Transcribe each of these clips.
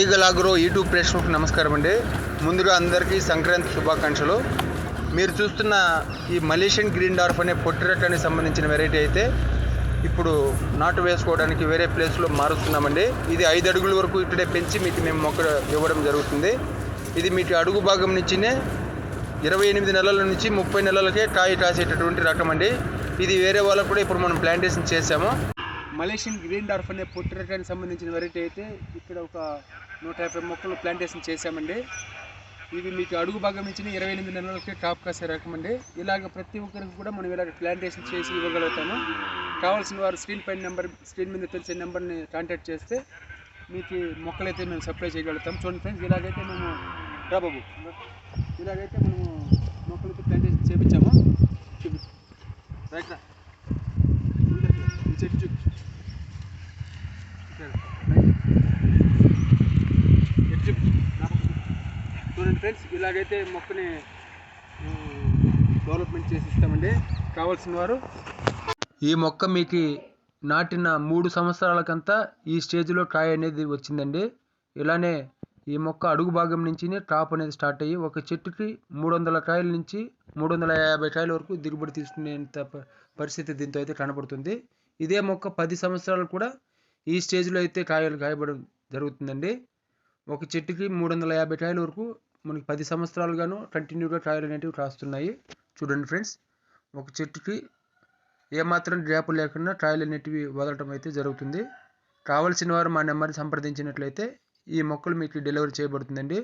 Eagle agro YouTube ప్రేక్షకులకు నమస్కారం అండి. ముందుగా అందరికీ సంక్రాంతి శుభాకాంక్షలు. మీరు చూస్తున్న ఈ మలేషియన్ గ్రీన్ డార్ఫ్ అనే పొట్టిరకానికి సంబంధించిన వెరైటీ అయితే ఇప్పుడు నాటు వేసుకోవడానికి వేరే ప్లేస్లో మారుస్తున్నామండి. ఇది 5 అడుగుల వరకు ఇక్కడే పెంచి మీకు మేము మొక్క ఇవ్వడం జరుగుతుంది. ఇది మీకు అడుగు భాగం నుంచినే 28 నెలల నుంచి 30 నెలలకే కాయ కాసేటటువంటి రకం అండి. ఇది వేరే వాళ్ళకు కూడా ఇప్పుడు మనం ప్లాంటేషన్ చేసాము. మలేషియన్ గ్రీన్ డార్ఫ్ అనే పొట్టిరకానికి సంబంధించిన వెరైటీ అయితే ఇక్కడ ఒక 150 మొక్కలు ప్లాంటేషన్ చేశామండి. ఇవి మీకు అడుగు భాగం నుంచి 28 నెలలకే టాప్ కాసే రకం అండి. ఇలాగ ప్రతి ఒక్కరికి కూడా మనం ఇలాగ ప్లాంటేషన్ చేసి ఇవ్వగలుగుతాము. కావాల్సిన వారు స్క్రీన్ మీద తెలిసే నెంబర్ని కాంటాక్ట్ చేస్తే మీకు మొక్కలైతే మేము సప్లై చేయగలుగుతాం. చూడండి ఫ్రెండ్స్, ఇలాగైతే మేము రాబాబు ఇలాగైతే మనము మొక్కలైతే ప్లాంటేషన్ చేయించాము. రైట్ రా చెట్టు చూడండి ఫ్రెండ్స్, ఇలాగైతే మొక్కని డెవలప్మెంట్ చేసి ఇస్తామండి. కావాల్సిన వారు ఈ మొక్క మీకు నాటిన 3 సంవత్సరాలకంతా ఈ స్టేజ్లో కాయ అనేది వచ్చిందండి. ఇలానే ఈ మొక్క అడుగు భాగం నుంచి టాప్ అనేది స్టార్ట్ అయ్యి ఒక చెట్టుకి 300 కాయల నుంచి 350 కాయల వరకు దిగుబడి తీసుకునేంత పరిస్థితి దీంతో అయితే కనబడుతుంది. ఇదే మొక్క 10 సంవత్సరాలు కూడా ఈ స్టేజ్లో అయితే కాయబడడం జరుగుతుందండి. ఒక చెట్టుకి 350 కాయల వరకు మనకి 10 సంవత్సరాలుగాను కంటిన్యూగా కాయలు అనేటివి కాస్తున్నాయి. చూడండి ఫ్రెండ్స్, ఒక చెట్టుకి ఏమాత్రం గ్యాప్ లేకుండా కాయలు అనేటివి వదలటం అయితే జరుగుతుంది. కావలసిన వారు మా నెంబర్ని సంప్రదించినట్లయితే ఈ మొక్కలు మీకు డెలివరీ చేయబడుతుందండి.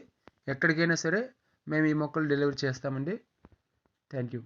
ఎక్కడికైనా సరే మేము ఈ మొక్కలు డెలివరీ చేస్తామండి. Thank you.